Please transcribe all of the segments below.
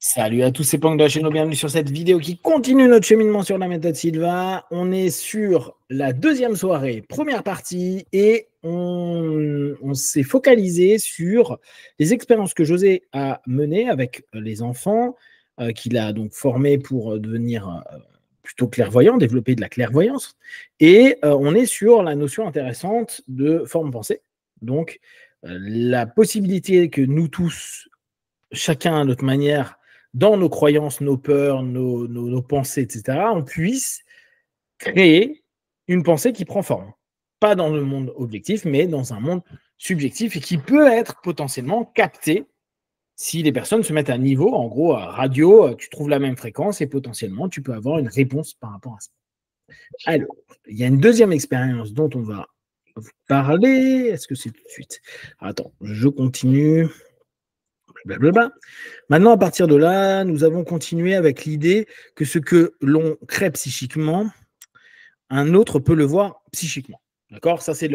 Salut à tous, c'est Pank de la chaîne, bienvenue sur cette vidéo qui continue notre cheminement sur la méthode Silva. On est sur la deuxième soirée, première partie, et on s'est focalisé sur les expériences que José a menées avec les enfants, qu'il a donc formés pour devenir plutôt clairvoyants, développer de la clairvoyance. Et on est sur la notion intéressante de forme-pensée. Donc, la possibilité que nous tous, chacun à notre manière, dans nos croyances, nos peurs, nos pensées, etc., on puisse créer une pensée qui prend forme. Pas dans le monde objectif, mais dans un monde subjectif et qui peut être potentiellement capté si les personnes se mettent à niveau. En gros, à radio, tu trouves la même fréquence et potentiellement, tu peux avoir une réponse par rapport à ça. Alors, il y a une deuxième expérience dont on va vous parler. Est-ce que c'est tout de suite? Attends, je continue. Blablabla. Maintenant, à partir de là, nous avons continué avec l'idée que ce que l'on crée psychiquement, un autre peut le voir psychiquement. D'accord? Ça, c'est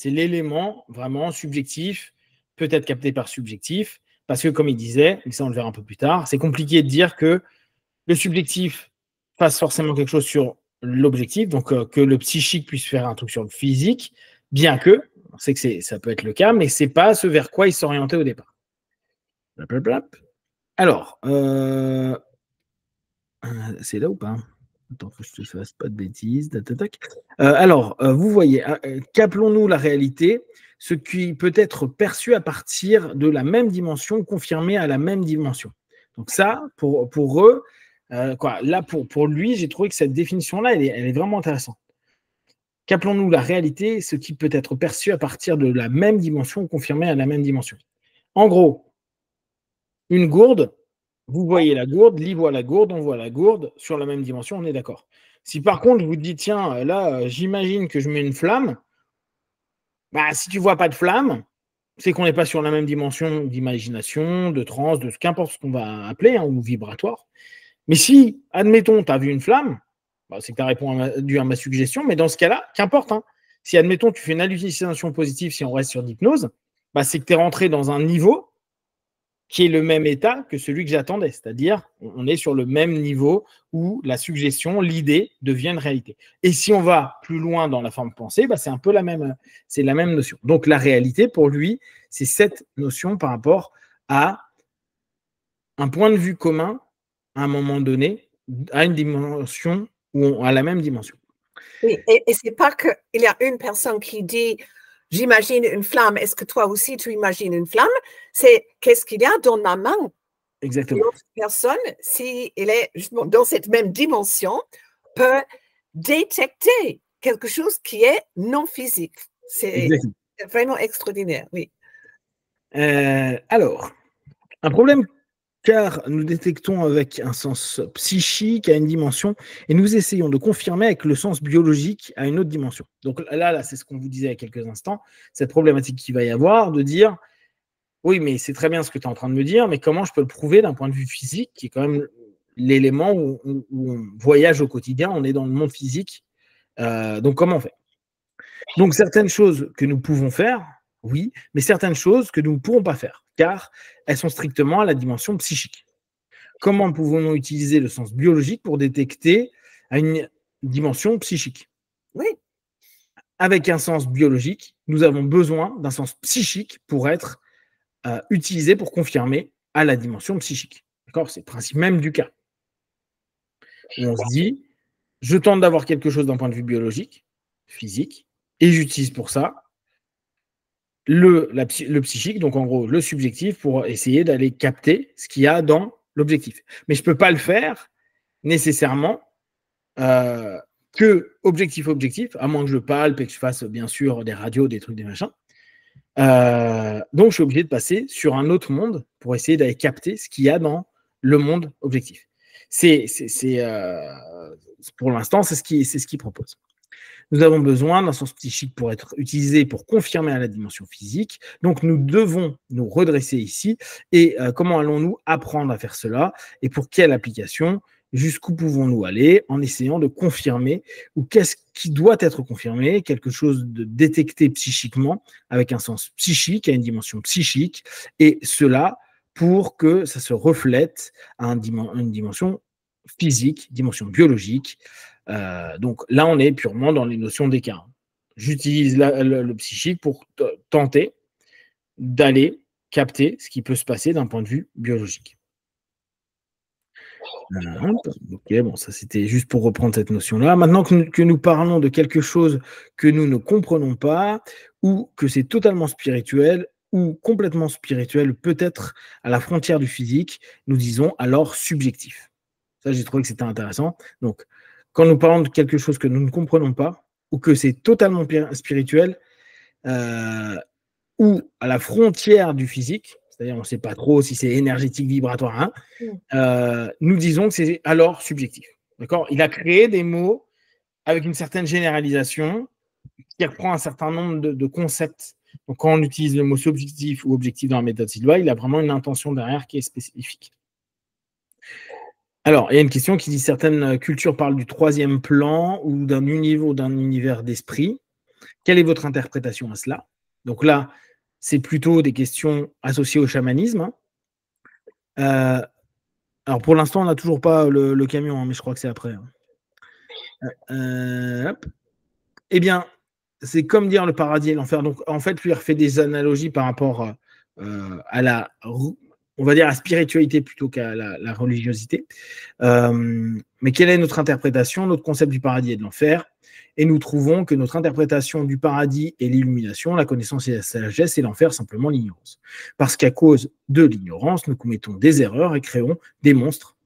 l'élément vraiment subjectif, peut-être capté par subjectif, parce que comme il disait, et ça on le verra un peu plus tard, c'est compliqué de dire que le subjectif fasse forcément quelque chose sur l'objectif, donc que le psychique puisse faire un truc sur le physique, bien que, on sait que ça peut être le cas, mais ce n'est pas ce vers quoi il s'orientait au départ. Blablabla. Alors, c'est là ou pas? Attends, faut que je te fasse pas de bêtises. Alors, vous voyez, qu'appelons-nous la réalité? Ce qui peut être perçu à partir de la même dimension, confirmé à la même dimension. Donc ça, pour eux, là, pour lui, j'ai trouvé que cette définition-là, elle est vraiment intéressante. Qu'appelons-nous la réalité? Ce qui peut être perçu à partir de la même dimension, confirmé à la même dimension. En gros, une gourde, vous voyez la gourde, Lee voit la gourde, on voit la gourde, sur la même dimension, on est d'accord. Si par contre, je vous dis, tiens, là, j'imagine que je mets une flamme, bah, si tu ne vois pas de flamme, c'est qu'on n'est pas sur la même dimension d'imagination, de transe, de qu'importe ce qu'on va appeler, ou vibratoire. Mais si, admettons, tu as vu une flamme, bah, c'est que tu as répondu à ma suggestion, mais dans ce cas-là, qu'importe. Si, admettons, tu fais une hallucination positive, si on reste sur l'hypnose, bah, c'est que tu es rentré dans un niveau qui est le même état que celui que j'attendais. C'est-à-dire, on est sur le même niveau où la suggestion, l'idée devient une réalité. Et si on va plus loin dans la forme pensée, bah, c'est un peu la même notion. Donc, la réalité, pour lui, c'est cette notion par rapport à un point de vue commun, à un moment donné, à une dimension ou à la même dimension. Oui, et ce n'est pas qu'il y a une personne qui dit « j'imagine une flamme, est-ce que toi aussi tu imagines une flamme ?» C'est « qu'est-ce qu'il y a dans ma main ?» Exactement. L'autre personne, si elle est justement dans cette même dimension, peut détecter quelque chose qui est non physique. C'est vraiment extraordinaire, oui. Alors, un problème, car nous détectons avec un sens psychique à une dimension et nous essayons de confirmer avec le sens biologique à une autre dimension. Donc là c'est ce qu'on vous disait il y a quelques instants, cette problématique qu'il va y avoir de dire oui, mais c'est très bien ce que tu es en train de me dire, mais comment je peux le prouver d'un point de vue physique, qui est quand même l'élément où on voyage au quotidien, on est dans le monde physique. Donc comment on fait? Donc certaines choses que nous pouvons faire, oui, mais certaines choses que nous ne pourrons pas faire, car elles sont strictement à la dimension psychique. Comment pouvons-nous utiliser le sens biologique pour détecter à une dimension psychique? Oui. Avec un sens biologique, nous avons besoin d'un sens psychique pour être utilisé pour confirmer à la dimension psychique. D'accord? C'est le principe même du cas. Où on se dit, je tente d'avoir quelque chose d'un point de vue biologique, physique, et j'utilise pour ça le psychique, donc en gros le subjectif, pour essayer d'aller capter ce qu'il y a dans l'objectif. Mais je ne peux pas le faire nécessairement que objectif, à moins que je palpe et que je fasse bien sûr des radios, des trucs, des machins. Donc je suis obligé de passer sur un autre monde pour essayer d'aller capter ce qu'il y a dans le monde objectif. Pour l'instant, c'est ce qu'il propose. Nous avons besoin d'un sens psychique pour être utilisé pour confirmer à la dimension physique. Donc, nous devons nous redresser ici. Et comment allons-nous apprendre à faire cela? Et pour quelle application? Jusqu'où pouvons-nous aller en essayant de confirmer ou qu'est-ce qui doit être confirmé? Quelque chose de détecté psychiquement avec un sens psychique, à une dimension psychique. Et cela pour que ça se reflète à une dimension physique, dimension biologique. Donc là, on est purement dans les notions d'écart. J'utilise le psychique pour tenter d'aller capter ce qui peut se passer d'un point de vue biologique. Ok, bon, ça c'était juste pour reprendre cette notion-là. Maintenant que nous parlons de quelque chose que nous ne comprenons pas, ou que c'est totalement spirituel, ou complètement spirituel, peut-être à la frontière du physique, nous disons alors subjectif. Ça, j'ai trouvé que c'était intéressant. Donc, quand nous parlons de quelque chose que nous ne comprenons pas, ou que c'est totalement spirituel, ou à la frontière du physique, c'est-à-dire on ne sait pas trop si c'est énergétique, vibratoire, nous disons que c'est alors subjectif. D'accord ? Il a créé des mots avec une certaine généralisation qui reprend un certain nombre de concepts. Donc, quand on utilise le mot subjectif ou objectif dans la méthode Silva, il a vraiment une intention derrière qui est spécifique. Alors, il y a une question qui dit certaines cultures parlent du troisième plan ou d'un univers d'esprit. Quelle est votre interprétation à cela ? Donc là, c'est plutôt des questions associées au chamanisme. Alors, pour l'instant, on n'a toujours pas le camion, mais je crois que c'est après. Eh bien, c'est comme dire le paradis et l'enfer. Donc, en fait, lui, il refait des analogies par rapport à la, on va dire, la spiritualité plutôt qu'à la religiosité. Mais quelle est notre interprétation, notre concept du paradis et de l'enfer ? Et nous trouvons que notre interprétation du paradis est l'illumination, la connaissance et la sagesse, et l'enfer simplement l'ignorance. Parce qu'à cause de l'ignorance, nous commettons des erreurs et créons des monstres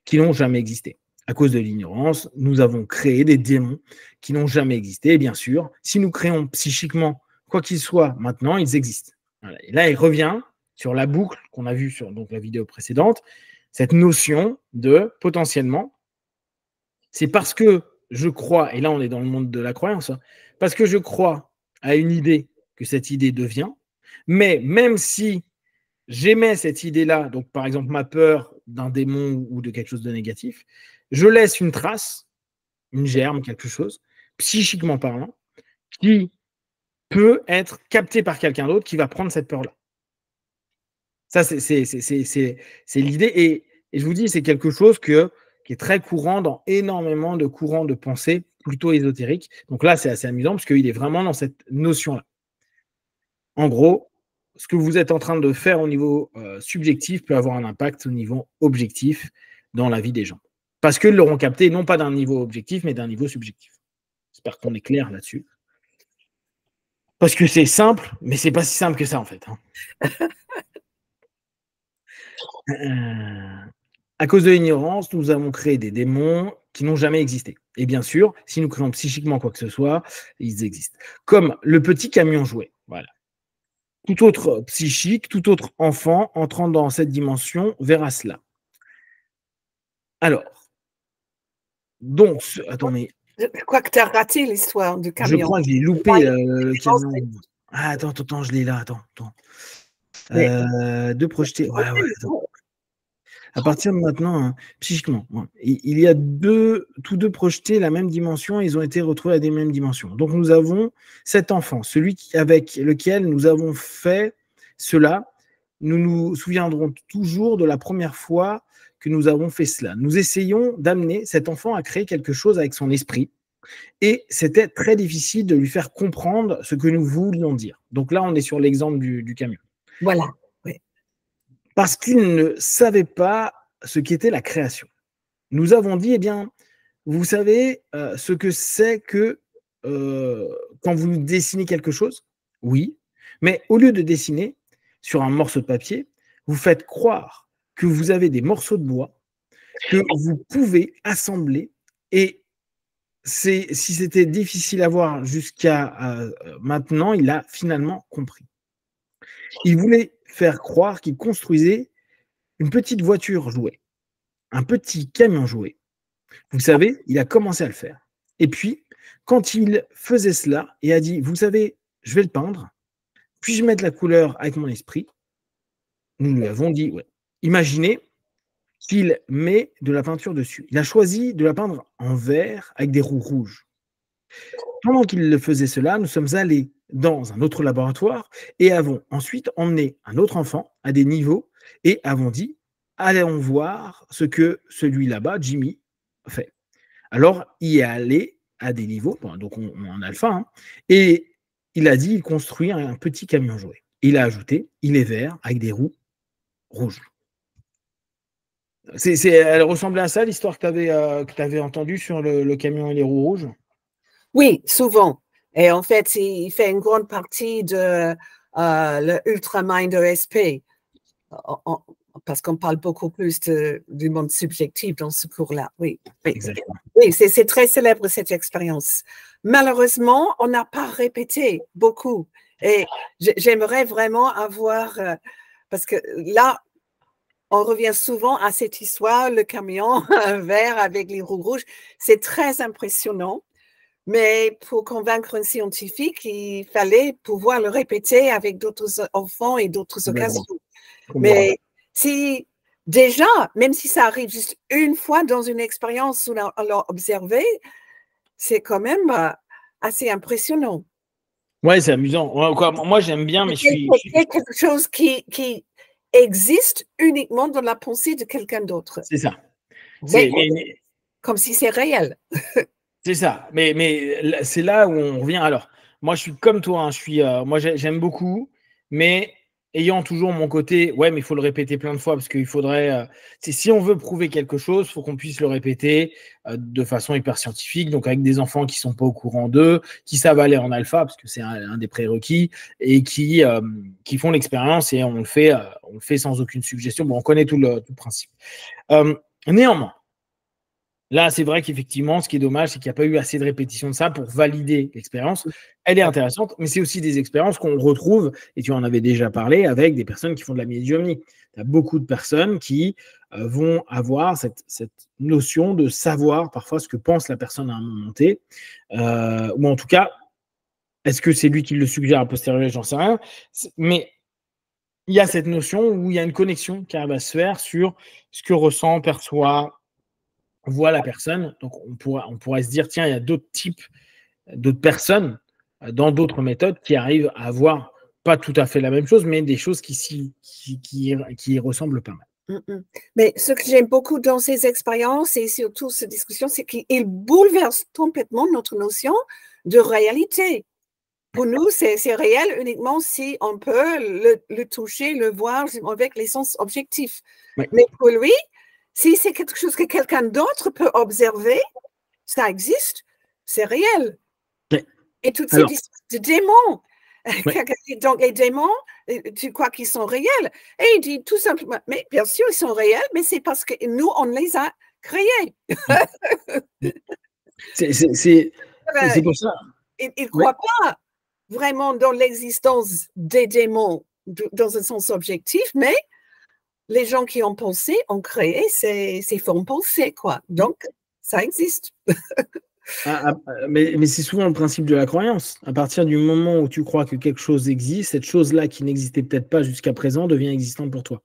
qui n'ont jamais existé. À cause de l'ignorance, nous avons créé des démons qui n'ont jamais existé. Et bien sûr, si nous créons psychiquement quoi qu'il soit maintenant, ils existent. Voilà. Et là, il revient sur la boucle qu'on a vue sur donc, la vidéo précédente, cette notion de potentiellement, c'est parce que je crois, et là on est dans le monde de la croyance, parce que je crois à une idée que cette idée devient, mais même si j'émets cette idée-là, donc par exemple ma peur d'un démon ou de quelque chose de négatif, je laisse une trace, une germe, quelque chose, psychiquement parlant, qui peut être capté par quelqu'un d'autre qui va prendre cette peur-là. Ça, c'est l'idée. Et je vous dis, c'est quelque chose qui est très courant dans énormément de courants de pensée plutôt ésotériques. Donc là, c'est assez amusant parce qu'il est vraiment dans cette notion-là. En gros, ce que vous êtes en train de faire au niveau subjectif peut avoir un impact au niveau objectif dans la vie des gens. Parce qu'ils l'auront capté non pas d'un niveau objectif, mais d'un niveau subjectif. J'espère qu'on est clair là-dessus. Parce que c'est simple, mais c'est pas si simple que ça en fait. À cause de l'ignorance, nous avons créé des démons qui n'ont jamais existé. Et bien sûr, si nous créons psychiquement quoi que ce soit, ils existent. Comme le petit camion jouet. Voilà. Tout autre psychique, tout autre enfant entrant dans cette dimension verra cela. Alors, donc, attends, mais... Je crois que tu as raté l'histoire du camion. Je crois que j'ai loupé le camion. Ah, attends, je l'ai là, attends. De projeter. Ouais, attends. À partir de maintenant, psychiquement, il y a tous deux projetés la même dimension, ils ont été retrouvés à des mêmes dimensions. Donc nous avons cet enfant, celui avec lequel nous avons fait cela. Nous nous souviendrons toujours de la première fois que nous avons fait cela. Nous essayons d'amener cet enfant à créer quelque chose avec son esprit. Et c'était très difficile de lui faire comprendre ce que nous voulions dire. Donc là, on est sur l'exemple du camion. Voilà. Oui. Parce qu'il ne savait pas ce qu'était la création. Nous avons dit, eh bien, vous savez ce que c'est que quand vous dessinez quelque chose ? Oui. Mais au lieu de dessiner sur un morceau de papier, vous faites croire que vous avez des morceaux de bois que vous pouvez assembler. Et si c'était difficile à voir jusqu'à maintenant, il a finalement compris. Il voulait faire croire qu'il construisait une petite voiture jouet, un petit camion jouet. Vous savez, il a commencé à le faire. Et puis, quand il faisait cela et a dit, vous savez, je vais le peindre, puis-je mettre la couleur avec mon esprit ? Nous lui avons dit, ouais. Imaginez qu'il met de la peinture dessus. Il a choisi de la peindre en vert avec des roues rouges. Pendant qu'il faisait cela, nous sommes allés dans un autre laboratoire et avons ensuite emmené un autre enfant à des niveaux et avons dit, allons voir ce que celui là-bas, Jimmy, fait. Alors, il est allé à des niveaux, donc en alpha, hein, et il a dit, il construit un petit camion jouet. Il a ajouté, il est vert avec des roues rouges. Elle ressemblait à ça, l'histoire que tu avais entendue sur le camion et les roues rouges? Oui, souvent. Et en fait, il fait une grande partie de le Ultramind ESP, parce qu'on parle beaucoup plus du monde subjectif dans ce cours-là. Oui, oui. Exactement. Oui, c'est très célèbre cette expérience. Malheureusement, on n'a pas répété beaucoup. Et j'aimerais vraiment avoir, parce que là, on revient souvent à cette histoire, le camion vert avec les roues rouges. C'est très impressionnant. Mais pour convaincre un scientifique, il fallait pouvoir le répéter avec d'autres enfants et d'autres occasions. Mais si déjà, même si ça arrive juste une fois dans une expérience où on l'a observé, c'est quand même assez impressionnant. Ouais, c'est amusant. Moi, j'aime bien, mais c'est quelque chose qui existe uniquement dans la pensée de quelqu'un d'autre. C'est ça. Comme si c'est réel. C'est ça. Mais c'est là où on revient. Alors, moi, je suis comme toi. Hein, moi, j'aime beaucoup, mais ayant toujours mon côté, ouais, mais il faut le répéter plein de fois parce qu'il faudrait. Si on veut prouver quelque chose, il faut qu'on puisse le répéter de façon hyper scientifique. Donc, avec des enfants qui sont pas au courant d'eux, qui savent aller en alpha parce que c'est un des prérequis et qui font l'expérience et on le fait sans aucune suggestion. Bon, on connaît tout le principe. Néanmoins. Là, c'est vrai qu'effectivement, ce qui est dommage, c'est qu'il n'y a pas eu assez de répétition de ça pour valider l'expérience. Elle est intéressante, mais c'est aussi des expériences qu'on retrouve, et tu en avais déjà parlé, avec des personnes qui font de la médiumnie. Il y a beaucoup de personnes qui vont avoir cette notion de savoir parfois ce que pense la personne à un moment T, ou en tout cas, est-ce que c'est lui qui le suggère a posteriori, j'en sais rien. Mais il y a cette notion où il y a une connexion qui arrive à se faire sur ce que ressent, perçoit, voit la personne. Donc, on pourrait se dire, tiens, il y a d'autres personnes dans d'autres méthodes qui arrivent à avoir pas tout à fait la même chose, mais des choses qui ressemblent pas mal. Mais ce que j'aime beaucoup dans ces expériences et surtout ces discussions, c'est qu'ils bouleversent complètement notre notion de réalité. Pour nous, c'est réel uniquement si on peut le toucher, le voir avec les sens objectifs. Oui. Mais pour lui, si c'est quelque chose que quelqu'un d'autre peut observer, ça existe, c'est réel. Oui. Et toutes ces histoires de démons, oui. Donc les démons, tu crois qu'ils sont réels? Et il dit tout simplement, mais bien sûr, ils sont réels, mais c'est parce que nous, on les a créés. C'est pour ça. Il ne croit pas vraiment dans l'existence des démons dans un sens objectif, mais les gens qui ont pensé ont créé ces formes pensées, quoi. Donc, ça existe. Mais c'est souvent le principe de la croyance. À partir du moment où tu crois que quelque chose existe, cette chose-là qui n'existait peut-être pas jusqu'à présent devient existante pour toi.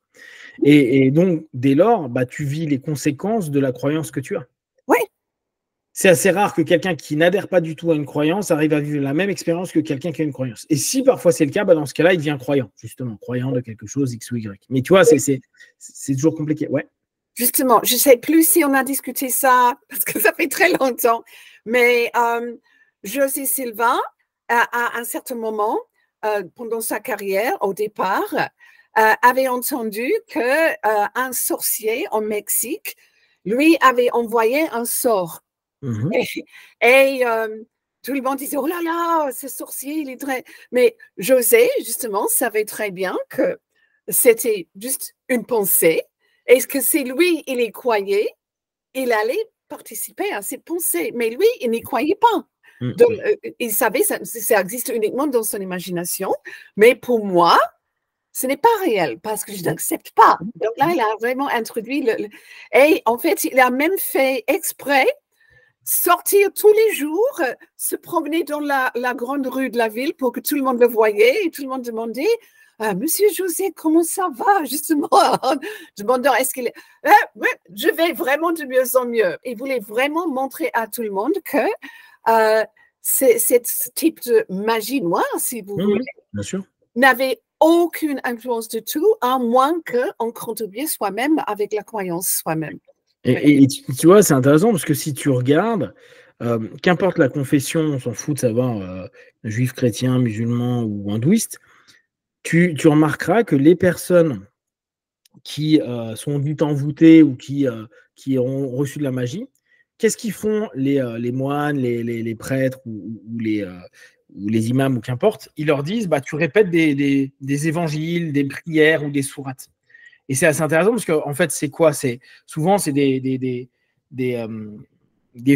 Et donc, dès lors, tu vis les conséquences de la croyance que tu as. Oui. C'est assez rare que quelqu'un qui n'adhère pas du tout à une croyance arrive à vivre la même expérience que quelqu'un qui a une croyance. Et si parfois c'est le cas, dans ce cas-là, il devient croyant, justement, croyant de quelque chose, X ou Y. Mais tu vois, c'est toujours compliqué. Ouais. Justement, je ne sais plus si on a discuté ça, parce que ça fait très longtemps, mais José Silva, à un certain moment, pendant sa carrière, au départ, avait entendu qu'un sorcier au Mexique, lui, avait envoyé un sort. Et tout le monde disait, oh là là, ce sorcier, il est très... Mais José, justement, savait très bien que c'était juste une pensée. Et que si lui, il y croyait, il allait participer à cette pensée. Mais lui, il n'y croyait pas. Donc, il savait que ça existe uniquement dans son imagination. Mais pour moi, ce n'est pas réel parce que je n'accepte pas. Donc là, il a vraiment introduit Et en fait, il a même fait exprès sortir tous les jours, se promener dans la grande rue de la ville pour que tout le monde le voyait et tout le monde demandait Monsieur José, comment ça va? Justement, demandant est-ce qu'il est. Je vais vraiment de mieux en mieux. Il voulait vraiment montrer à tout le monde que ce type de magie noire, si vous voulez, bien sûr, n'avait aucune influence du tout, à moins qu'on contribue soi-même avec la croyance soi-même. Et tu vois, c'est intéressant parce que si tu regardes, qu'importe la confession, on s'en fout de savoir juif, chrétien, musulman ou hindouiste, tu remarqueras que les personnes qui sont dites envoûtées ou qui ont reçu de la magie, qu'est-ce qu'ils font les moines, les prêtres ou les imams ou qu'importe? Ils leur disent, bah, tu répètes des évangiles, des prières ou des sourates. Et c'est assez intéressant parce qu'en fait, c'est quoi? Souvent, c'est des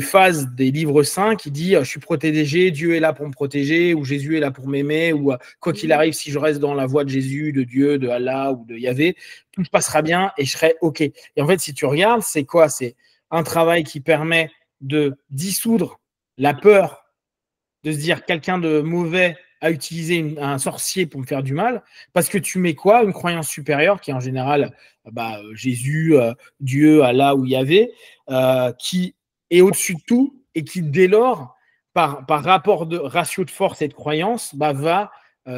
phases des livres saints qui disent je suis protégé, Dieu est là pour me protéger, ou Jésus est là pour m'aimer, ou quoi qu'il arrive, si je reste dans la voie de Jésus, de Dieu, de Allah ou de Yahvé, tout se passera bien et je serai OK. Et en fait, si tu regardes, c'est quoi? C'est un travail qui permet de dissoudre la peur de se dire quelqu'un de mauvais a utilisé un sorcier pour me faire du mal, parce que tu mets quoi? Une croyance supérieure qui est en général Jésus, Dieu, Allah ou Yahvé, qui est au-dessus de tout et qui, dès lors, par rapport de ratio de force et de croyance, va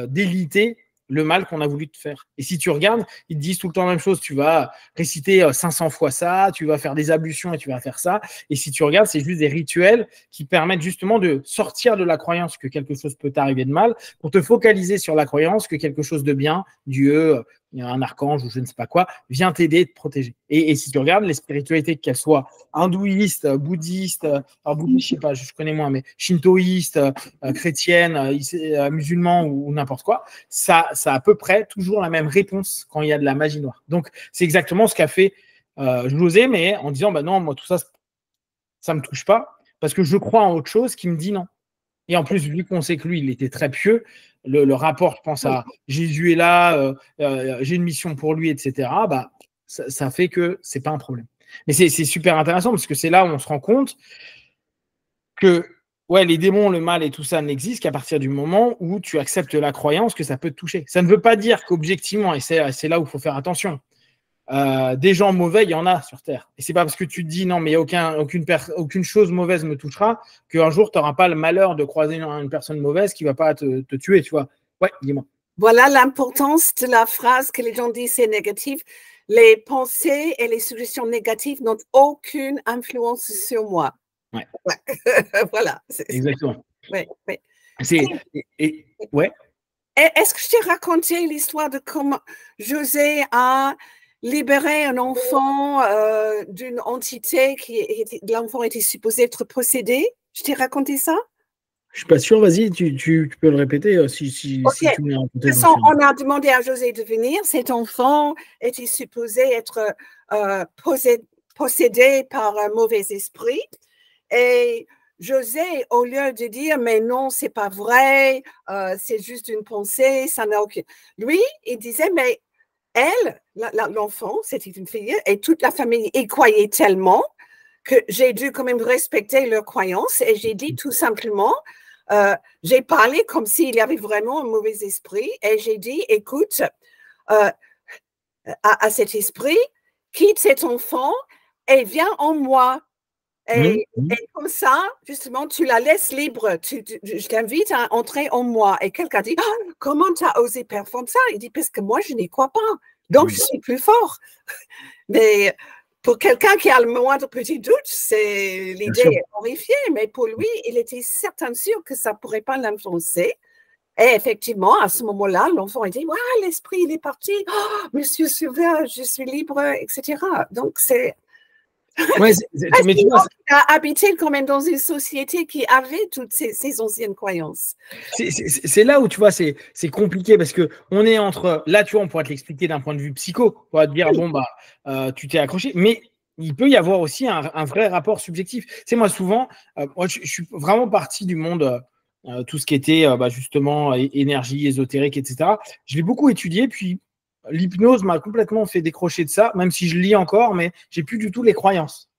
déliter le mal qu'on a voulu te faire. Et si tu regardes, ils te disent tout le temps la même chose. Tu vas réciter 500 fois ça, tu vas faire des ablutions et tu vas faire ça. Et si tu regardes, c'est juste des rituels qui permettent justement de sortir de la croyance que quelque chose peut t'arriver de mal pour te focaliser sur la croyance que quelque chose de bien, Dieu, il y a un archange ou je ne sais pas quoi, vient t'aider et te protéger. Et si tu regardes les spiritualités, qu'elles soient hindouistes, bouddhistes, alors bouddhistes, je sais pas, je connais moins, mais shintoïstes, chrétiennes, musulmans ou n'importe quoi, ça a à peu près toujours la même réponse quand il y a de la magie noire. Donc, c'est exactement ce qu'a fait José, mais en disant, bah non, moi, tout ça, ça me touche pas, parce que je crois en autre chose qui me dit non. Et en plus, vu qu'on sait que lui, il était très pieux, le rapport, je pense à Jésus est là, j'ai une mission pour lui, etc., bah, ça fait que c'est pas un problème. Mais c'est super intéressant parce que c'est là où on se rend compte que ouais, les démons, le mal et tout ça n'existent qu'à partir du moment où tu acceptes la croyance que ça peut te toucher. Ça ne veut pas dire qu'objectivement, et c'est là où il faut faire attention, des gens mauvais, il y en a sur Terre. Et c'est pas parce que tu te dis non, mais aucune chose mauvaise me touchera qu'un jour, tu n'auras pas le malheur de croiser une personne mauvaise qui ne va pas te tuer, tu vois. Ouais, dis-moi. Voilà l'importance de la phrase que les gens disent c'est négatif. Les pensées et les suggestions négatives n'ont aucune influence sur moi. Ouais. Voilà. Exactement. Ouais, ouais. Ouais. Est-ce que je t'ai raconté l'histoire de comment José a libéré un enfant d'une entité l'enfant était supposé être possédé? Je t'ai raconté ça? Je suis pas sûr, vas-y, tu peux le répéter si tu me l'as raconté. De toute façon, on a demandé à José de venir. Cet enfant était supposé être possédé par un mauvais esprit. Et José, au lieu de dire, mais non, c'est pas vrai, c'est juste une pensée, ça n'a aucun. Lui, il disait, mais elle, l'enfant, c'était une fille, et toute la famille y croyait tellement que j'ai dû quand même respecter leurs croyances et j'ai dit tout simplement, j'ai parlé comme s'il y avait vraiment un mauvais esprit et j'ai dit, écoute, à cet esprit, quitte cet enfant et viens en moi. Et comme ça, justement, tu la laisses libre. Je t'invite à entrer en moi. Et quelqu'un dit, comment tu as osé performer ça? Il dit, parce que moi, je n'y crois pas. Donc, je suis plus fort. Mais pour quelqu'un qui a le moindre petit doute, l'idée est horrifiée. Mais pour lui, il était certain sûr que ça ne pourrait pas l'influencer. Et effectivement, à ce moment-là, l'enfant a dit, l'esprit, il est parti. Oh, monsieur Sauveur, je suis libre, etc. Donc, c'est... Ouais, mais tu vois, a habité quand même dans une société qui avait toutes ces anciennes croyances. C'est là où tu vois, c'est compliqué parce que on est entre là, tu vois, on pourrait te l'expliquer d'un point de vue psycho, on va te dire bon tu t'es accroché, mais il peut y avoir aussi un vrai rapport subjectif. C'est moi souvent, moi je suis vraiment parti du monde tout ce qui était justement énergie ésotérique, etc. Je l'ai beaucoup étudié, puis l'hypnose m'a complètement fait décrocher de ça, même si je lis encore, mais j'ai plus du tout les croyances.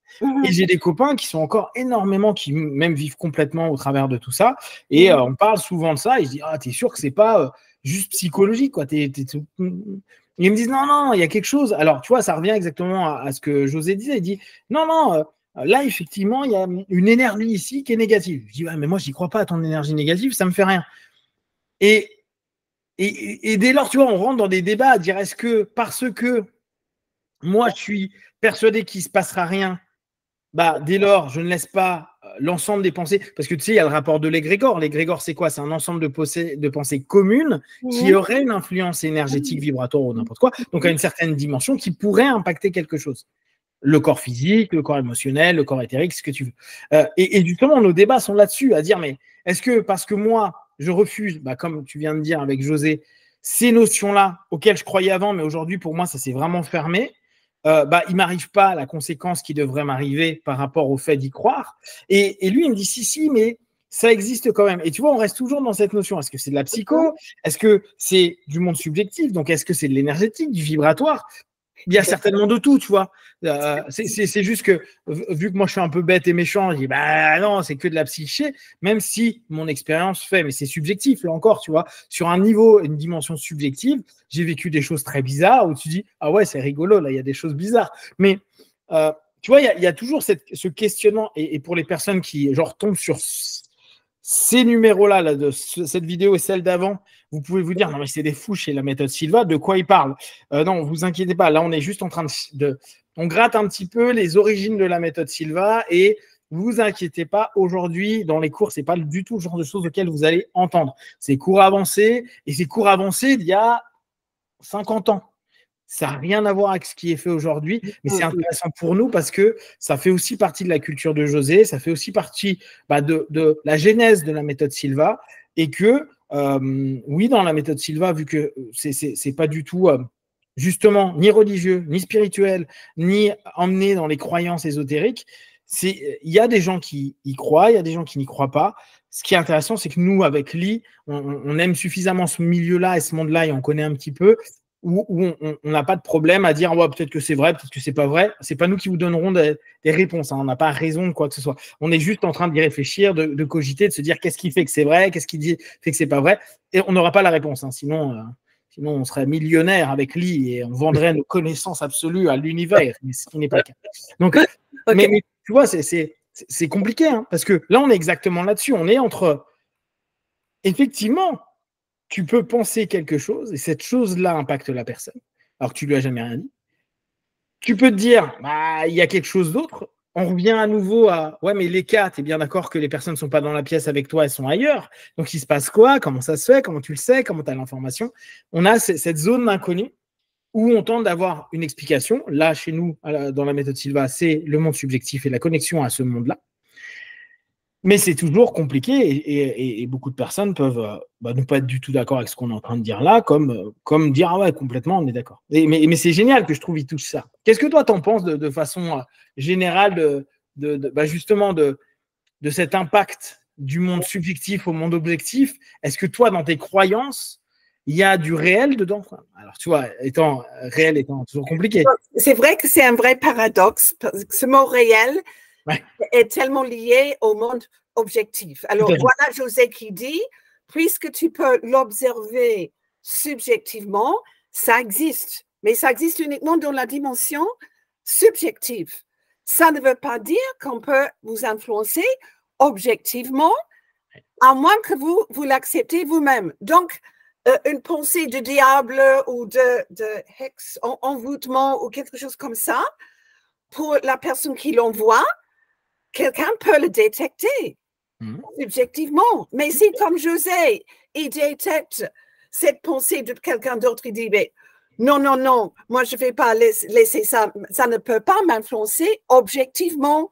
Et j'ai des copains qui sont encore énormément, qui même vivent complètement au travers de tout ça. Et on parle souvent de ça. Et je dis, t'es sûr que c'est pas juste psychologique, quoi. Ils me disent, non, il y a quelque chose. Alors, tu vois, ça revient exactement à ce que José disait. Il dit, non, là, effectivement, il y a une énergie ici qui est négative. Je dis, mais moi, je n'y crois pas à ton énergie négative, ça me fait rien. Et Et dès lors, tu vois, on rentre dans des débats à dire est-ce que parce que moi, je suis persuadé qu'il ne se passera rien, bah, dès lors, je ne laisse pas l'ensemble des pensées, parce que tu sais, il y a le rapport de l'égrégore. L'égrégore, c'est quoi? C'est un ensemble de pensées communes qui auraient une influence énergétique, vibratoire ou n'importe quoi, donc à une certaine dimension qui pourrait impacter quelque chose. Le corps physique, le corps émotionnel, le corps éthérique, ce que tu veux. Et justement, nos débats sont là-dessus, à dire, mais est-ce que parce que moi, je refuse, bah, comme tu viens de dire avec José, ces notions-là auxquelles je croyais avant, mais aujourd'hui, pour moi, ça s'est vraiment fermé, bah, il ne m'arrive pas la conséquence qui devrait m'arriver par rapport au fait d'y croire. Et lui, il me dit, si, mais ça existe quand même. Et tu vois, on reste toujours dans cette notion. Est-ce que c'est de la psycho? Est-ce que c'est du monde subjectif? Donc, est-ce que c'est de l'énergétique, du vibratoire? Il y a certainement de tout, tu vois. C'est juste que, vu que moi je suis un peu bête et méchant, je dis, bah non, c'est que de la psyché, même si mon expérience fait, mais c'est subjectif, là encore, tu vois. Sur un niveau, une dimension subjective, j'ai vécu des choses très bizarres où tu dis, ah ouais, c'est rigolo, là, il y a des choses bizarres. Mais, tu vois, il y a toujours ce questionnement, et pour les personnes qui, genre, tombent sur ces numéros-là, là, de cette vidéo et celle d'avant, vous pouvez vous dire, non, mais c'est des fous chez la méthode Silva, de quoi ils parlent? Non, vous inquiétez pas, là, on est juste en train on gratte un petit peu les origines de la méthode Silva et vous inquiétez pas, aujourd'hui, dans les cours, c'est pas du tout le genre de choses auxquelles vous allez entendre. C'est cours avancés, et c'est cours avancés d'il y a 50 ans. Ça n'a rien à voir avec ce qui est fait aujourd'hui, mais c'est intéressant pour nous parce que ça fait aussi partie de la culture de José, ça fait aussi partie de la genèse de la méthode Silva, et que, oui, dans la méthode Silva, vu que c'est pas du tout, justement, ni religieux, ni spirituel, ni emmené dans les croyances ésotériques, il y a des gens qui y croient, il y a des gens qui n'y croient pas. Ce qui est intéressant, c'est que nous, avec Lee, on aime suffisamment ce milieu-là et ce monde-là, et on connaît un petit peu, où on n'a pas de problème à dire ouais, peut-être que c'est vrai, peut-être que c'est pas vrai. C'est pas nous qui vous donnerons des réponses. Hein. On n'a pas raison de quoi que ce soit. On est juste en train d'y réfléchir, de cogiter, de se dire qu'est-ce qui fait que c'est vrai, qu'est-ce qui fait que c'est pas vrai. Et on n'aura pas la réponse. Hein. Sinon, on serait millionnaire avec Lee et on vendrait nos connaissances absolues à l'univers, mais ce qui n'est pas le cas. Donc, okay. mais tu vois, c'est compliqué, hein, parce que là, on est exactement là-dessus. On est entre, effectivement, tu peux penser quelque chose et cette chose-là impacte la personne, alors que tu lui as jamais rien dit. Tu peux te dire, bah, il y a quelque chose d'autre. On revient à nouveau à, ouais, mais les cas, tu es bien d'accord que les personnes ne sont pas dans la pièce avec toi, elles sont ailleurs. Donc, il se passe quoi? Comment ça se fait? Comment tu le sais? Comment tu as l'information? On a cette zone d'inconnu où on tente d'avoir une explication. Là, chez nous, dans la méthode Silva, c'est le monde subjectif et la connexion à ce monde-là. Mais c'est toujours compliqué et beaucoup de personnes peuvent ne pas être du tout d'accord avec ce qu'on est en train de dire là, comme dire ah ouais, complètement, on est d'accord. Mais c'est génial que je trouve qu'il touche ça. Qu'est-ce que toi, t'en penses de façon générale justement de cet impact du monde subjectif au monde objectif? Est-ce que toi, dans tes croyances, il y a du réel dedans? Alors, tu vois, réel étant toujours compliqué. C'est vrai que c'est un vrai paradoxe, parce que ce mot réel est tellement lié au monde objectif. Alors, voilà José qui dit, puisque tu peux l'observer subjectivement, ça existe, mais ça existe uniquement dans la dimension subjective. Ça ne veut pas dire qu'on peut vous influencer objectivement, à moins que vous l'acceptez vous-même. Donc, une pensée de diable ou de hex, envoûtement ou quelque chose comme ça, pour la personne qui l'envoie, quelqu'un peut le détecter subjectivement. Mais si, comme José, il détecte cette pensée de quelqu'un d'autre, il dit, mais non, moi, je ne vais pas laisser ça, ça ne peut pas m'influencer objectivement.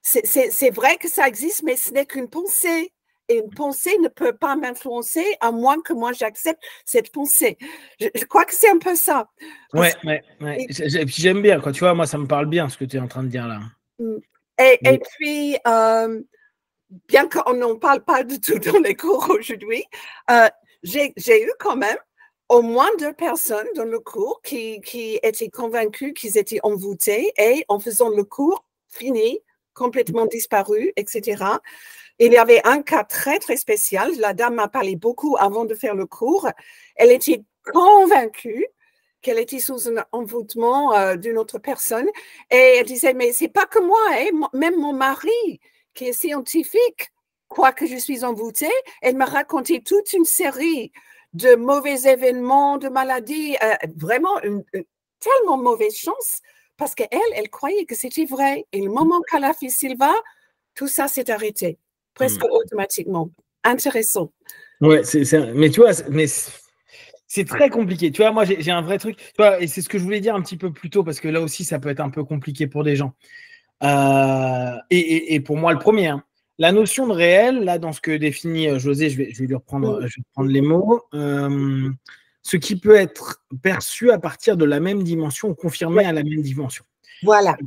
C'est vrai que ça existe, mais ce n'est qu'une pensée. Et une pensée ne peut pas m'influencer à moins que moi j'accepte cette pensée. Je crois que c'est un peu ça. Ouais. J'aime bien, quoi. Tu vois, moi, ça me parle bien ce que tu es en train de dire là. Et puis, bien qu'on n'en parle pas du tout dans les cours aujourd'hui, j'ai eu quand même au moins 2 personnes dans le cours qui étaient convaincues qu'ils étaient envoûtés et en faisant le cours fini, complètement disparu, etc. Il y avait un cas très, très spécial. La dame m'a parlé beaucoup avant de faire le cours. Elle était convaincue qu'elle était sous un envoûtement d'une autre personne. Et elle disait, mais c'est pas que moi, hein? Même mon mari, qui est scientifique, croit que je suis envoûtée. Elle m'a raconté toute une série de mauvais événements, de maladies, vraiment une tellement mauvaise chance parce qu'elle croyait que c'était vrai. Et le moment qu'elle a fait Sylvain, tout ça s'est arrêté, presque automatiquement. Intéressant. Ouais, mais tu vois, c'est très compliqué. Tu vois, moi, j'ai un vrai truc. Tu vois, et c'est ce que je voulais dire un petit peu plus tôt, parce que là aussi, ça peut être un peu compliqué pour des gens. Et pour moi, le premier, hein. La notion de réel, là, dans ce que définit José, je vais lui reprendre, je vais reprendre les mots. Ce qui peut être perçu à partir de la même dimension ou confirmé à la même dimension. Voilà.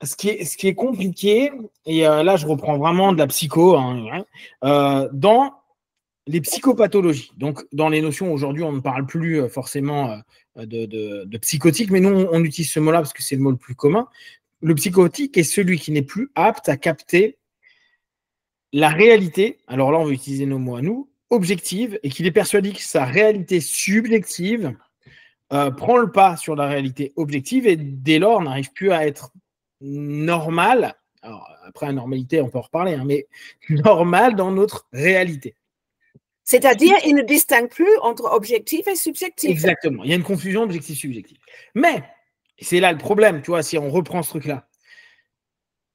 Ce qui est compliqué, et là, je reprends vraiment de la psycho, hein, dans les psychopathologies. Donc, dans les notions, aujourd'hui, on ne parle plus forcément de psychotique, mais nous, on utilise ce mot-là parce que c'est le mot le plus commun. Le psychotique est celui qui n'est plus apte à capter la réalité, alors là, on va utiliser nos mots à nous, objective, et qu'il est persuadé que sa réalité subjective prend le pas sur la réalité objective, et dès lors, n'arrive plus à être normal. Alors, après, la normalité, on peut en reparler, hein, mais normal dans notre réalité. C'est-à-dire, il ne distingue plus entre objectif et subjectif. Exactement. Il y a une confusion objectif-subjectif. Mais, c'est là le problème, tu vois, si on reprend ce truc-là.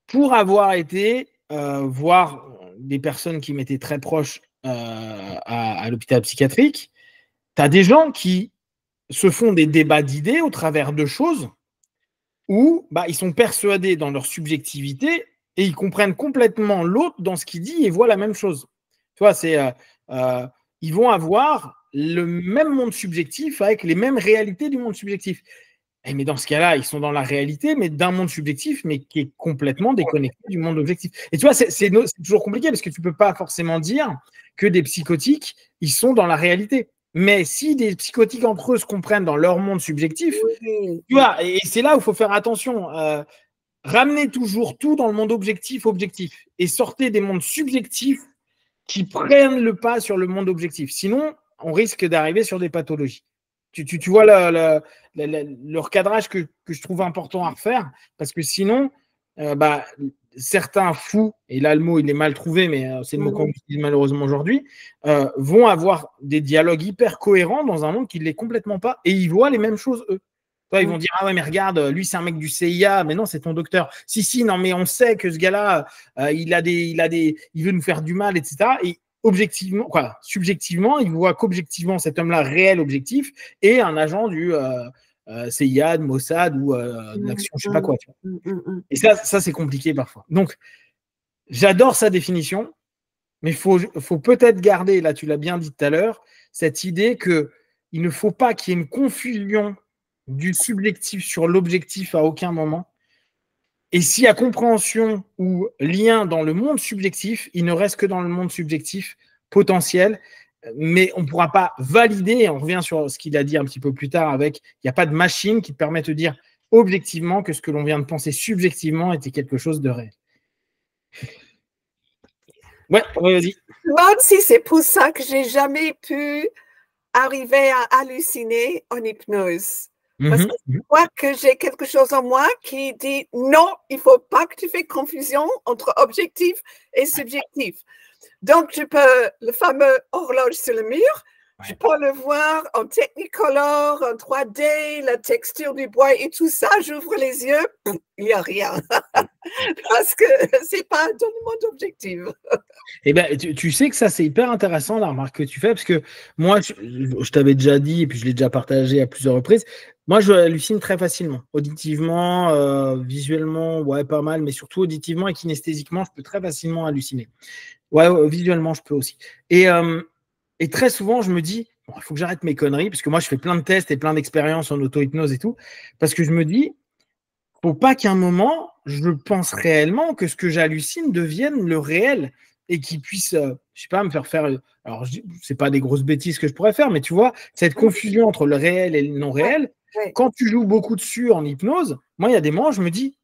Pour avoir été voir des personnes qui m'étaient très proches à l'hôpital psychiatrique, tu as des gens qui se font des débats d'idées au travers de choses où ils sont persuadés dans leur subjectivité et ils comprennent complètement l'autre dans ce qu'il dit et voient la même chose. Tu vois, ils vont avoir le même monde subjectif avec les mêmes réalités du monde subjectif. Mais dans ce cas-là, ils sont dans la réalité, mais d'un monde subjectif, mais qui est complètement déconnecté du monde objectif. Et tu vois, c'est toujours compliqué parce que tu ne peux pas forcément dire que des psychotiques, ils sont dans la réalité. Mais si des psychotiques entre eux se comprennent dans leur monde subjectif, tu vois, et c'est là où il faut faire attention. Ramenez toujours tout dans le monde objectif et sortez des mondes subjectifs qui prennent le pas sur le monde objectif. Sinon, on risque d'arriver sur des pathologies. Tu vois le recadrage que je trouve important à refaire, parce que sinon, certains fous, et là le mot il est mal trouvé, mais c'est le mot qu'on utilise malheureusement aujourd'hui, vont avoir des dialogues hyper cohérents dans un monde qui ne l'est complètement pas, et ils voient les mêmes choses eux. Ils vont dire, ah ouais, mais regarde, lui, c'est un mec du CIA. Mais non, c'est ton docteur. Si, non, mais on sait que ce gars-là, il veut nous faire du mal, etc. Et objectivement, subjectivement, il voit qu'objectivement, cet homme-là, réel objectif, est un agent du CIA, de Mossad ou de l'action, je sais pas quoi. Tu vois. Et ça, c'est compliqué parfois. Donc, j'adore sa définition, mais il faut peut-être garder, là, tu l'as bien dit tout à l'heure, cette idée qu'il ne faut pas qu'il y ait une confusion du subjectif sur l'objectif à aucun moment. Et s'il y a compréhension ou lien dans le monde subjectif, il ne reste que dans le monde subjectif potentiel, mais on ne pourra pas valider, et on revient sur ce qu'il a dit un petit peu plus tard avec, il n'y a pas de machine qui te permet de dire objectivement que ce que l'on vient de penser subjectivement était quelque chose de réel. Ouais, vas-y. Même si c'est pour ça que j'ai jamais pu arriver à halluciner en hypnose. Parce que je crois que j'ai quelque chose en moi qui dit non, il ne faut pas que tu fasses confusion entre objectif et subjectif. Donc, le fameux horloge sur le mur, je peux le voir en Technicolor, en 3D, la texture du bois et tout ça. J'ouvre les yeux, il n'y a rien. Parce que ce n'est pas dans le monde objectif. Eh ben, tu sais que ça, c'est hyper intéressant, la remarque que tu fais, parce que moi, je t'avais déjà dit, et puis je l'ai déjà partagé à plusieurs reprises, moi, je hallucine très facilement. Auditivement, visuellement, ouais, pas mal, mais surtout auditivement et kinesthésiquement, je peux très facilement halluciner. Ouais, visuellement, je peux aussi. Et très souvent, je me dis, bon, il faut que j'arrête mes conneries, parce que moi, je fais plein de tests et plein d'expériences en auto-hypnose et tout, parce que je me dis, faut pas qu'à un moment, je pense réellement que ce que j'hallucine devienne le réel et qu'il puisse, je sais pas, me faire. Alors, c'est pas des grosses bêtises que je pourrais faire, mais tu vois, cette confusion entre le réel et le non réel, quand tu joues beaucoup dessus en hypnose, moi, il y a des moments, je me dis,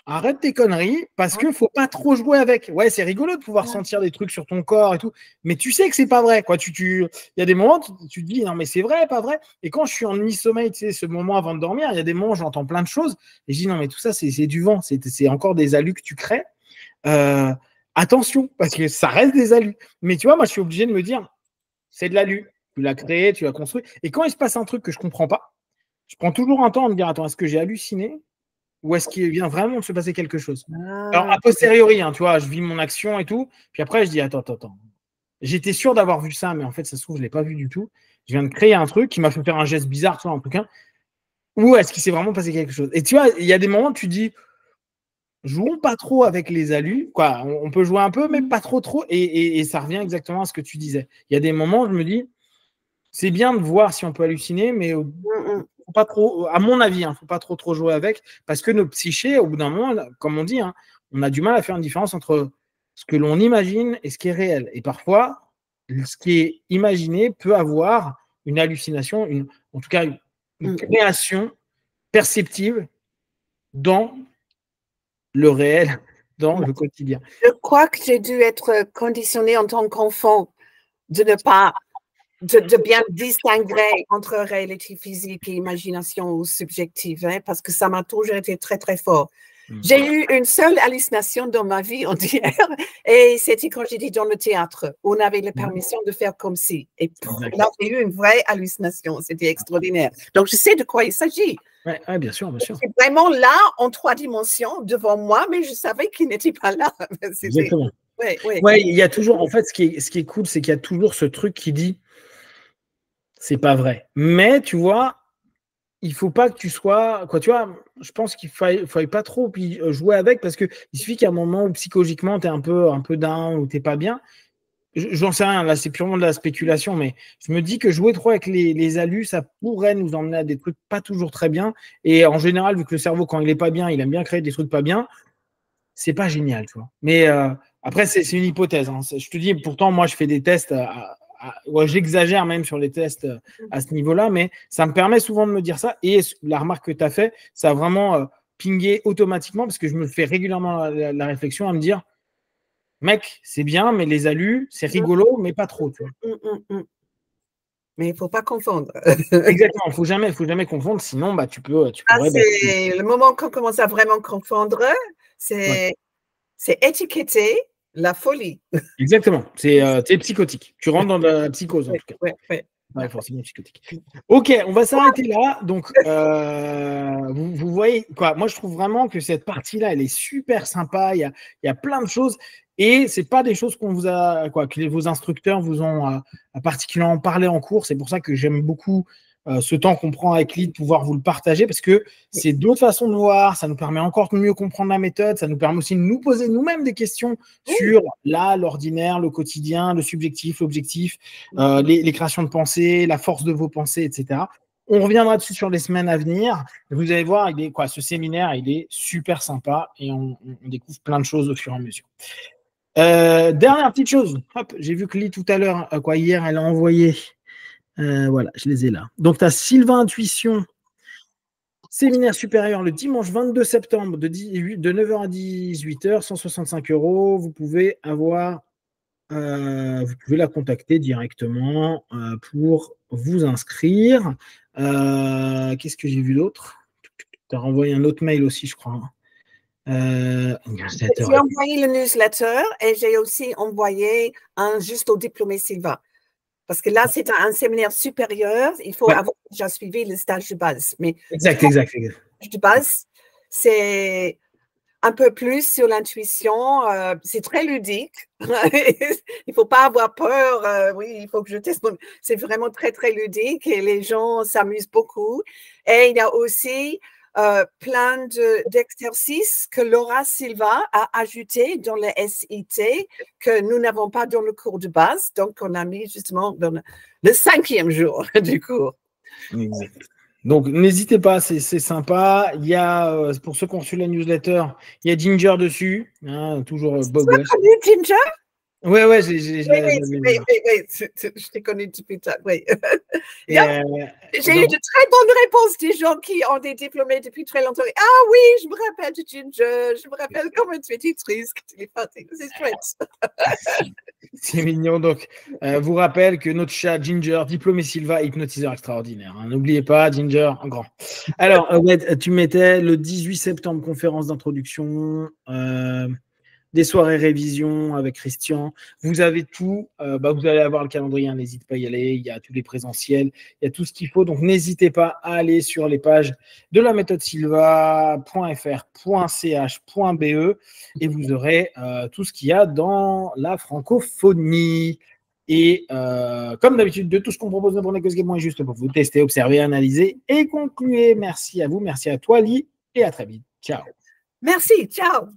arrête tes conneries parce qu'il ne faut pas trop jouer avec. Ouais, c'est rigolo de pouvoir sentir des trucs sur ton corps et tout, mais tu sais que c'est pas vrai. Quoi. Il y a des moments où tu te dis non, mais c'est vrai, pas vrai. Et quand je suis en demi-sommeil, tu sais, ce moment avant de dormir, il y a des moments où j'entends plein de choses et je dis non, mais tout ça, c'est du vent, c'est encore des alus que tu crées. Attention, parce que ça reste des alus. Mais tu vois, moi, je suis obligé de me dire c'est de l'alu. Tu l'as créé, tu l'as construit. Et quand il se passe un truc que je ne comprends pas, je prends toujours un temps à me dire, attends, est-ce que j'ai halluciné ou est-ce qu'il vient vraiment de se passer quelque chose? Alors, a posteriori, hein, tu vois, je vis mon action et tout. Puis après, je dis, attends. J'étais sûr d'avoir vu ça, mais en fait, ça se trouve, je ne l'ai pas vu du tout. Je viens de créer un truc qui m'a fait faire un geste bizarre, toi, en tout cas. Ou est-ce qu'il s'est vraiment passé quelque chose? Et tu vois, il y a des moments où tu dis, jouons pas trop avec les alus. Quoi, on peut jouer un peu, mais pas trop. Et ça revient exactement à ce que tu disais. Il y a des moments où je me dis, c'est bien de voir si on peut halluciner, mais faut pas trop, à mon avis, faut pas trop jouer avec, parce que nos psychés, au bout d'un moment, comme on dit, on a du mal à faire une différence entre ce que l'on imagine et ce qui est réel. Et parfois, ce qui est imaginé peut avoir une hallucination, en tout cas une création perceptible dans le réel, dans le quotidien. Je crois que j'ai dû être conditionnée en tant qu'enfant de ne pas, de bien distinguer entre réalité physique et imagination ou subjective, parce que ça m'a toujours été très, très fort. J'ai eu une seule hallucination dans ma vie entière et c'était quand j'étais dans le théâtre. On avait la permission de faire comme si. Et là, j'ai eu une vraie hallucination. C'était extraordinaire. Donc, je sais de quoi il s'agit. Oui, bien sûr. C'est vraiment là, en 3 dimensions, devant moi, mais je savais qu'il n'était pas là. Exactement. Ouais, il y a toujours, en fait, ce qui est cool, c'est qu'il y a toujours ce truc qui dit c'est pas vrai. Mais tu vois, il faut pas que tu sois, tu vois, je pense qu'il faille pas trop jouer avec, parce que il suffit qu'à un moment où psychologiquement tu es un peu down ou t'es pas bien. J'en sais rien, là c'est purement de la spéculation, mais je me dis que jouer trop avec les alus, ça pourrait nous emmener à des trucs pas toujours très bien. Et en général, vu que le cerveau, quand il est pas bien, il aime bien créer des trucs pas bien, c'est pas génial, tu vois. Mais après, c'est une hypothèse. Je te dis, pourtant, moi, je fais des tests, j'exagère même sur les tests à ce niveau-là, mais ça me permet souvent de me dire ça. Et la remarque que tu as fait, ça a vraiment pingé automatiquement, parce que je me fais régulièrement la réflexion à me dire, mec, c'est bien, mais les alus, c'est rigolo, mais pas trop, tu vois. Mais il ne faut pas confondre. Exactement, il faut jamais confondre, sinon tu pourrais. C'est le moment qu'on commence à vraiment confondre, c'est étiqueter la folie. Exactement, c'est psychotique. Tu rentres dans la psychose, en tout cas. Ouais, forcément psychotique. Ok, on va s'arrêter là. Donc, vous voyez, quoi, moi je trouve vraiment que cette partie-là, elle est super sympa. Il y a plein de choses. Et ce n'est pas des choses que vos instructeurs vous ont particulièrement parlé en cours. C'est pour ça que j'aime beaucoup ce temps qu'on prend avec lui de pouvoir vous le partager, parce que c'est d'autres façons de voir. Ça nous permet encore de mieux comprendre la méthode. Ça nous permet aussi de nous poser nous-mêmes des questions sur l'ordinaire, le quotidien, le subjectif, l'objectif, les créations de pensée, la force de vos pensées, etc. On reviendra dessus sur les semaines à venir. Vous allez voir, ce séminaire, il est super sympa et on découvre plein de choses au fur et à mesure. Dernière petite chose, j'ai vu que Lee tout à l'heure, hier, elle a envoyé. Voilà, je les ai là. Donc, tu as Sylvain Intuition, séminaire supérieur le dimanche 22 septembre de 9h à 18h, 165 €. Vous pouvez la contacter directement pour vous inscrire. Qu'est-ce que j'ai vu d'autre? Tu as renvoyé un autre mail aussi, je crois. J'ai envoyé le newsletter et j'ai aussi envoyé un juste au diplômé Sylvain. Parce que là, c'est un séminaire supérieur. Il faut avoir déjà suivi le stage de base. Mais exact. Le stage de base, c'est un peu plus sur l'intuition. C'est très ludique. Il ne faut pas avoir peur. Oui, il faut que je teste. C'est vraiment très, très ludique et les gens s'amusent beaucoup. Et il y a aussi plein d'exercices que Laura Silva a ajoutés dans le SIT que nous n'avons pas dans le cours de base. Donc, on a mis justement dans le 5e jour du cours. Exact. Donc, n'hésitez pas, c'est sympa. Il y a, pour ceux qui ont reçu la newsletter, il y a Ginger dessus, toujours beau gosse. Ginger? Oui, je t'ai connu depuis tard. Oui. J'ai eu de très bonnes réponses des gens qui ont des diplômés depuis très longtemps. Ah oui, je me rappelle de Ginger, je me rappelle comment tu étais triste. C'est chouette. C'est mignon. Donc, vous rappelle que notre chat Ginger, diplômé Silva, hypnotiseur extraordinaire. N'oubliez pas, Ginger, en grand. Alors, tu mettais le 18 septembre, conférence d'introduction. des soirées révision avec Christian. Vous avez tout. Vous allez avoir le calendrier, hein, n'hésitez pas à y aller. Il y a tous les présentiels, il y a tout ce qu'il faut. Donc, n'hésitez pas à aller sur les pages de la méthode Silva.fr.ch.be et vous aurez tout ce qu'il y a dans la francophonie. Et comme d'habitude, de tout ce qu'on propose dans Ecos Game, est juste pour vous tester, observer, analyser et conclure. Merci à vous, merci à toi, Lee, et à très vite. Ciao. Merci, ciao.